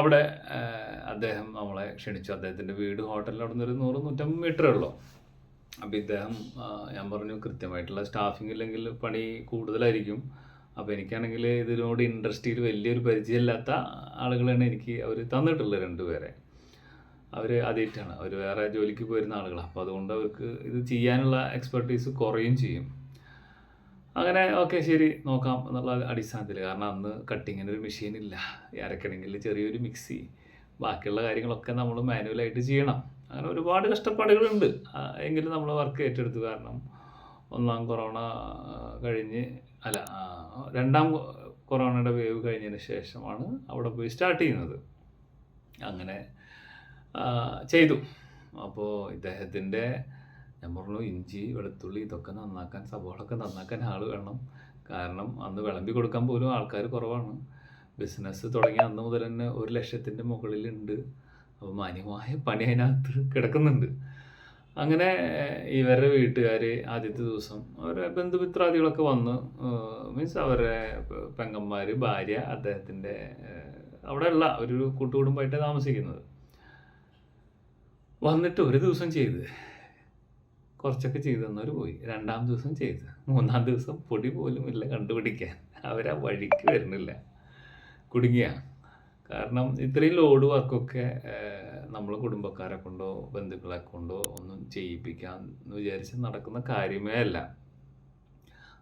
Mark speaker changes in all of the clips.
Speaker 1: അവിടെ അദ്ദേഹം നമ്മളെ ക്ഷണിച്ചു. അദ്ദേഹത്തിൻ്റെ വീട് ഹോട്ടലിൽ അവിടെ നിന്ന് ഒരു 100-150 മീറ്ററേ ഉള്ളൂ. അപ്പോൾ ഇദ്ദേഹം ഞാൻ പറഞ്ഞു കൃത്യമായിട്ടുള്ള സ്റ്റാഫിംഗ് ഇല്ലെങ്കിൽ പണി കൂടുതലായിരിക്കും. അപ്പോൾ എനിക്കാണെങ്കിൽ ഇതിനോട് ഇൻഡസ്ട്രിയിൽ വലിയൊരു പരിചയമില്ലാത്ത ആളുകളാണ് എനിക്ക് അവർ തന്നിട്ടുള്ളത് 2 പേരെ. അവർ ആദ്യമായിട്ടാണ്, അവർ വേറെ ജോലിക്ക് പോയിരുന്ന ആളുകളാണ്. അപ്പോൾ അതുകൊണ്ട് അവർക്ക് ഇത് ചെയ്യാനുള്ള എക്സ്പെർട്ടീസ് കുറയും ചെയ്യും. അങ്ങനെ ഓക്കെ ശരി നോക്കാം എന്നുള്ള അടിസ്ഥാനത്തിൽ, കാരണം അന്ന് കട്ടിങ്ങിന് ഒരു മെഷീൻ ഇല്ല, അരക്കണമെങ്കിൽ ചെറിയൊരു മിക്സി, ബാക്കിയുള്ള കാര്യങ്ങളൊക്കെ നമ്മൾ മാനുവലായിട്ട് ചെയ്യണം. അങ്ങനെ ഒരുപാട് കഷ്ടപ്പാടുകളുണ്ട്. എങ്കിലും നമ്മൾ വർക്ക് ഏറ്റെടുത്തു. കാരണം ഒന്നാം കൊറോണ കഴിഞ്ഞ് അല്ല രണ്ടാം കൊറോണയുടെ വേവ് കഴിഞ്ഞതിന് ശേഷമാണ് അവിടെ പോയി സ്റ്റാർട്ട് ചെയ്യുന്നത്. അങ്ങനെ ചെയ്തു. അപ്പോൾ ഇദ്ദേഹത്തിൻ്റെ ഞാൻ പറഞ്ഞു ഇഞ്ചി വെളുത്തുള്ളി ഇതൊക്കെ നന്നാക്കാൻ, സവാളൊക്കെ നന്നാക്കാൻ ആൾ വേണം. കാരണം അന്ന് വിളമ്പി കൊടുക്കാൻ പോലും ആൾക്കാർ കുറവാണ്. ബിസിനസ് തുടങ്ങിയ അന്ന് മുതൽ തന്നെ 1 ലക്ഷത്തിൻ്റെ മുകളിലുണ്ട്. അപ്പോൾ മാന്യമായ പണി അതിനകത്ത് കിടക്കുന്നുണ്ട്. അങ്ങനെ ഇവരുടെ വീട്ടുകാർ ആദ്യത്തെ ദിവസം അവരുടെ ബന്ധുമിത്രാദികളൊക്കെ വന്ന്, മീൻസ് അവരുടെ പെങ്ങന്മാർ, ഭാര്യ, അദ്ദേഹത്തിൻ്റെ അവിടെയുള്ള ഒരു കൂട്ടുകുടുംബമായിട്ട് താമസിക്കുന്നത്. വന്നിട്ട് ഒരു ദിവസം ചെയ്ത് കുറച്ചൊക്കെ ചെയ്ത് തന്നവർ പോയി. 2-ാം ദിവസം ചെയ്ത് 3-ാം ദിവസം പൊടി പോലും ഇല്ല കണ്ടുപിടിക്കാൻ. അവരാ വഴിക്ക് വരുന്നില്ല, കുടുങ്ങിയ. കാരണം ഇത്രയും ലോഡ് വർക്കൊക്കെ നമ്മൾ കുടുംബക്കാരെ കൊണ്ടോ ബന്ധുക്കളെ കൊണ്ടോ ഒന്നും ചെയ്യിപ്പിക്കാൻ എന്ന് വിചാരിച്ച് നടക്കുന്ന കാര്യമേ അല്ല.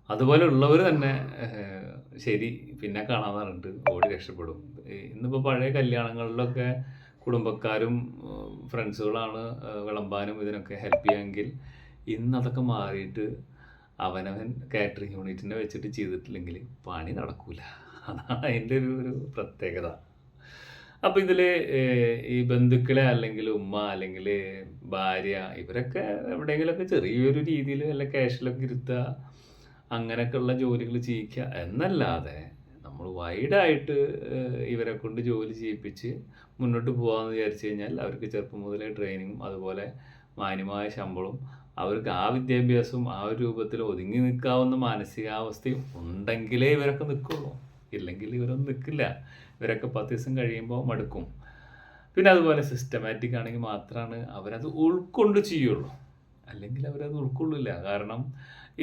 Speaker 1: അതുപോലെ ഉള്ളവർ തന്നെ ശരി പിന്നെ കാണാൻ പറഞ്ഞിട്ട് ഓടി രക്ഷപ്പെടും. ഇന്നിപ്പോൾ പഴയ കല്യാണങ്ങളിലൊക്കെ കുടുംബക്കാരും ഫ്രണ്ട്സുകളാണ് വിളമ്പാനും ഇതിനൊക്കെ ഹെൽപ്പ് ചെയ്യാമെങ്കിൽ ഇന്നതൊക്കെ മാറിയിട്ട് അവനവൻ കാറ്ററിംഗ് യൂണിറ്റിനെ വെച്ചിട്ട് ചെയ്തിട്ടില്ലെങ്കിൽ പണി നടക്കൂല. അതാണ് അതിൻ്റെ ഒരു പ്രത്യേകത. അപ്പോൾ ഇതിൽ ഈ ബന്ധുക്കളെ അല്ലെങ്കിൽ ഉമ്മ അല്ലെങ്കിൽ ഭാര്യ ഇവരൊക്കെ എവിടെയെങ്കിലുമൊക്കെ ചെറിയൊരു രീതിയിൽ വല്ല ക്യാഷിലൊക്കെ ഇരുത്തുക, അങ്ങനെയൊക്കെയുള്ള ജോലികൾ ചെയ്യിക്കുക എന്നല്ലാതെ നമ്മൾ വൈഡായിട്ട് ഇവരെ കൊണ്ട് ജോലി ചെയ്യിപ്പിച്ച് മുന്നോട്ട് പോകാമെന്ന് വിചാരിച്ചു കഴിഞ്ഞാൽ അവർക്ക് ചെറുപ്പം മുതലേ ട്രെയിനിങ്ങും അതുപോലെ മാന്യമായ ശമ്പളവും അവർക്ക് ആ വിദ്യാഭ്യാസവും ആ ഒരു രൂപത്തിൽ ഒതുങ്ങി നിൽക്കാവുന്ന മാനസികാവസ്ഥയും ഉണ്ടെങ്കിലേ ഇവരൊക്കെ നിൽക്കുള്ളൂ. ഇല്ലെങ്കിൽ ഇവരൊന്നും നിൽക്കില്ല. ഇവരൊക്കെ 10 ദിവസം കഴിയുമ്പോൾ മടുക്കും. പിന്നെ അതുപോലെ സിസ്റ്റമാറ്റിക് ആണെങ്കിൽ മാത്രമാണ് അവരത് ഉൾക്കൊണ്ട് ചെയ്യുള്ളൂ, അല്ലെങ്കിൽ അവരത് ഉൾക്കൊള്ളില്ല. കാരണം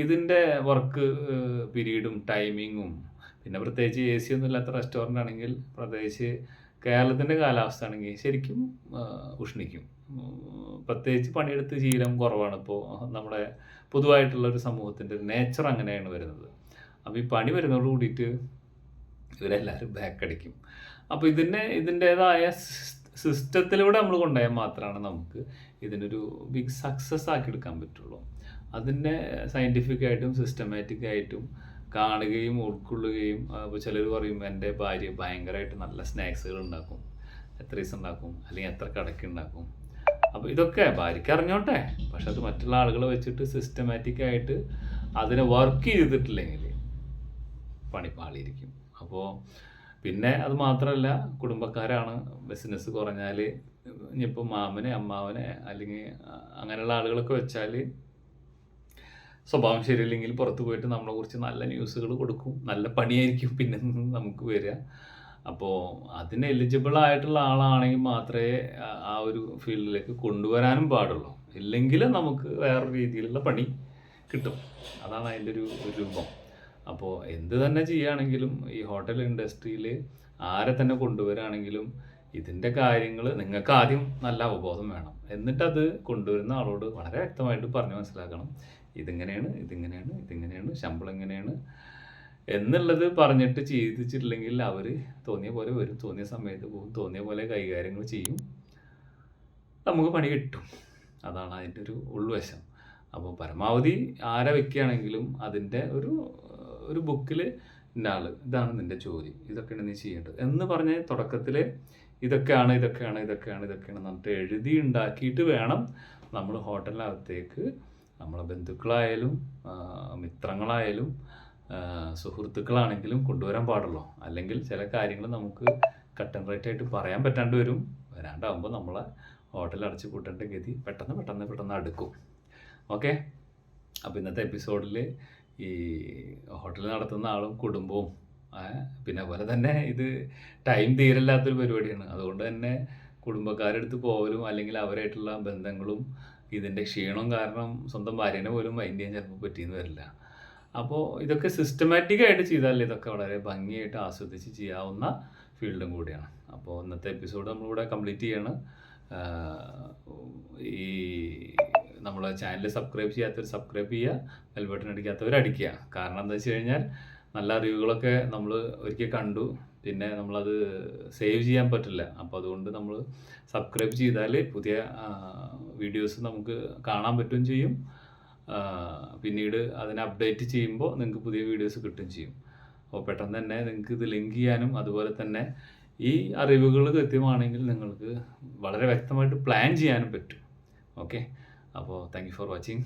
Speaker 1: ഇതിൻ്റെ വർക്ക് പീരീഡും ടൈമിങ്ങും, പിന്നെ പ്രത്യേകിച്ച് AC ഒന്നും ഇല്ലാത്ത റെസ്റ്റോറൻ്റ് ആണെങ്കിൽ, പ്രത്യേകിച്ച് കേരളത്തിൻ്റെ കാലാവസ്ഥ ആണെങ്കിൽ ശരിക്കും ഉഷ്ണിക്കും. പ്രത്യേകിച്ച് പണിയെടുത്ത് ശീലം കുറവാണ് ഇപ്പോൾ നമ്മുടെ പൊതുവായിട്ടുള്ളൊരു സമൂഹത്തിൻ്റെ നേച്ചർ അങ്ങനെയാണ് വരുന്നത്. അപ്പോൾ ഈ പണി വരുന്നതോട് കൂടിയിട്ട് ഇവരെല്ലാവരും ബാക്കടിക്കും. അപ്പോൾ ഇതിൻ്റേതായ സിസ്റ്റത്തിലൂടെ നമ്മൾ കൊണ്ടുപോയാൽ മാത്രമാണ് നമുക്ക് ഇതിനൊരു ബിഗ് സക്സസ് ആക്കി എടുക്കാൻ പറ്റുള്ളൂ. അതിൻ്റെ സയൻറ്റിഫിക് ആയിട്ടും സിസ്റ്റമാറ്റിക് ആയിട്ടും കാണുകയും ഉൾക്കൊള്ളുകയും. അപ്പോൾ ചിലർ പറയും എൻ്റെ ഭാര്യ ഭയങ്കരമായിട്ട് നല്ല സ്നാക്സുകൾ ഉണ്ടാക്കും, എത്ര ദിവസം ഉണ്ടാക്കും, അല്ലെങ്കിൽ എത്ര കടക്ക് ഉണ്ടാക്കും. അപ്പോൾ ഇതൊക്കെ ഭാര്യയ്ക്ക് അറിഞ്ഞോട്ടെ, പക്ഷെ അത് മറ്റുള്ള ആളുകളെ വെച്ചിട്ട് സിസ്റ്റമാറ്റിക് ആയിട്ട് അതിനെ വർക്ക് ചെയ്തിട്ടില്ലെങ്കിൽ പണിപ്പാളിയിരിക്കും. അപ്പോൾ പിന്നെ അത് മാത്രമല്ല, കുടുംബക്കാരാണ്. ബിസിനസ് കുറഞ്ഞാൽ ഇനിയിപ്പോൾ മാമനെ അമ്മാവനെ അല്ലെങ്കിൽ അങ്ങനെയുള്ള ആളുകളൊക്കെ വെച്ചാൽ സ്വഭാവം ശരിയില്ലെങ്കിൽ പുറത്ത് പോയിട്ട് നമ്മളെക്കുറിച്ച് നല്ല ന്യൂസുകൾ കൊടുക്കും, നല്ല പണിയായിരിക്കും പിന്നെ നമുക്ക് വരിക. അപ്പോൾ അതിന് എലിജിബിൾ ആയിട്ടുള്ള ആളാണെങ്കിൽ മാത്രമേ ആ ഒരു ഫീൽഡിലേക്ക് കൊണ്ടുവരാനും പാടുള്ളൂ. ഇല്ലെങ്കിൽ നമുക്ക് വേറെ രീതിയിലുള്ള പണി കിട്ടും. അതാണ് അതിൻ്റെ ഒരു രൂപം. അപ്പോൾ എന്ത് തന്നെ ചെയ്യുകയാണെങ്കിലും ഈ ഹോട്ടൽ ഇൻഡസ്ട്രിയിൽ ആരെ തന്നെ കൊണ്ടുവരികയാണെങ്കിലും ഇതിൻ്റെ കാര്യങ്ങൾ നിങ്ങൾക്ക് ആദ്യം നല്ല അവബോധം വേണം. എന്നിട്ടത് കൊണ്ടുവരുന്ന ആളോട് വളരെ വ്യക്തമായിട്ട് പറഞ്ഞ് മനസ്സിലാക്കണം. ഇതിങ്ങനെയാണ്, ശമ്പളം എങ്ങനെയാണ് എന്നുള്ളത് പറഞ്ഞിട്ട് ചെയ്തിട്ടില്ലെങ്കിൽ അവർ തോന്നിയ പോലെ വരും, തോന്നിയ സമയത്ത് പോകും, തോന്നിയ പോലെ കൈകാര്യങ്ങൾ ചെയ്യും, നമുക്ക് പണി കിട്ടും. അതാണ് അതിൻ്റെ ഒരു ഉൾവശം. അപ്പോൾ പരമാവധി ആരെ വെക്കുകയാണെങ്കിലും അതിൻ്റെ ഒരു ബുക്കിൽ ഇന്ന ആൾ, ഇതാണ് നിൻ്റെ ജോലി, ഇതൊക്കെയാണ് നീ ചെയ്യേണ്ടത് എന്ന് പറഞ്ഞ് തുടക്കത്തിൽ ഇതൊക്കെയാണ് എന്നിട്ട് എഴുതി ഉണ്ടാക്കിയിട്ട് വേണം നമ്മൾ ഹോട്ടലിനകത്തേക്ക് നമ്മളെ ബന്ധുക്കളായാലും മിത്രങ്ങളായാലും സുഹൃത്തുക്കളാണെങ്കിലും കൊണ്ടുവരാൻ പാടുള്ളൂ. അല്ലെങ്കിൽ ചില കാര്യങ്ങൾ നമുക്ക് കട്ട് ആൻഡ് റൈറ്റ് ആയിട്ട് പറയാൻ പറ്റാണ്ട് വരാണ്ടാകുമ്പോൾ നമ്മളെ ഹോട്ടൽ അടച്ചു പൂട്ടേണ്ട ഗതി പെട്ടെന്ന് അടുക്കും. ഓക്കെ, അപ്പോൾ ഇന്നത്തെ എപ്പിസോഡിൽ ഈ ഹോട്ടൽ നടത്തുന്ന ആളും കുടുംബവും പിന്നെ അതുപോലെ തന്നെ ഇത് ടൈം തീരല്ലാത്തൊരു പരിപാടിയാണ്. അതുകൊണ്ട് തന്നെ കുടുംബക്കാരുടെ അടുത്ത് പോവലും അല്ലെങ്കിൽ അവരായിട്ടുള്ള ബന്ധങ്ങളും ഇതിൻ്റെ ക്ഷീണം കാരണം സ്വന്തം ഭാര്യനെ പോലും മൈൻഡ് ചെയ്യാൻ ചിലപ്പോൾ പറ്റിയെന്ന് വരില്ല. അപ്പോൾ ഇതൊക്കെ സിസ്റ്റമാറ്റിക് ആയിട്ട് ചെയ്താൽ ഇതൊക്കെ വളരെ ഭംഗിയായിട്ട് ആസ്വദിച്ച് ചെയ്യാവുന്ന ഫീൽഡും കൂടിയാണ്. അപ്പോൾ ഇന്നത്തെ എപ്പിസോഡ് നമ്മളിവിടെ കംപ്ലീറ്റ് ചെയ്യാണ്. ഈ നമ്മളെ ചാനൽ സബ്സ്ക്രൈബ് ചെയ്യാത്തവർ സബ്സ്ക്രൈബ് ചെയ്യുക, ബെൽ ബട്ടൺ അടിക്കാത്തവർ അടിക്കുക. കാരണം എന്താ വെച്ച് കഴിഞ്ഞാൽ നല്ല അറിവുകളൊക്കെ നമ്മൾ ഒരിക്കൽ കണ്ടു, പിന്നെ നമ്മളത് സേവ് ചെയ്യാൻ പറ്റില്ല. അപ്പോൾ അതുകൊണ്ട് നമ്മൾ സബ്സ്ക്രൈബ് ചെയ്താൽ പുതിയ വീഡിയോസ് നമുക്ക് കാണാൻ പറ്റുകയും ചെയ്യും. പിന്നീട് അതിനെ അപ്ഡേറ്റ് ചെയ്യുമ്പോൾ നിങ്ങൾക്ക് പുതിയ വീഡിയോസ് കിട്ടുകയും ചെയ്യും. അപ്പോൾ പെട്ടെന്ന് തന്നെ നിങ്ങൾക്ക് ഇത് ലിങ്ക് ചെയ്യാനും അതുപോലെ തന്നെ ഈ അറിവുകൾ കൃത്യമാണെങ്കിൽ നിങ്ങൾക്ക് വളരെ വ്യക്തമായിട്ട് പ്ലാൻ ചെയ്യാനും പറ്റും. ഓക്കെ, അപ്പോൾ താങ്ക് യു ഫോർ വാച്ചിങ്.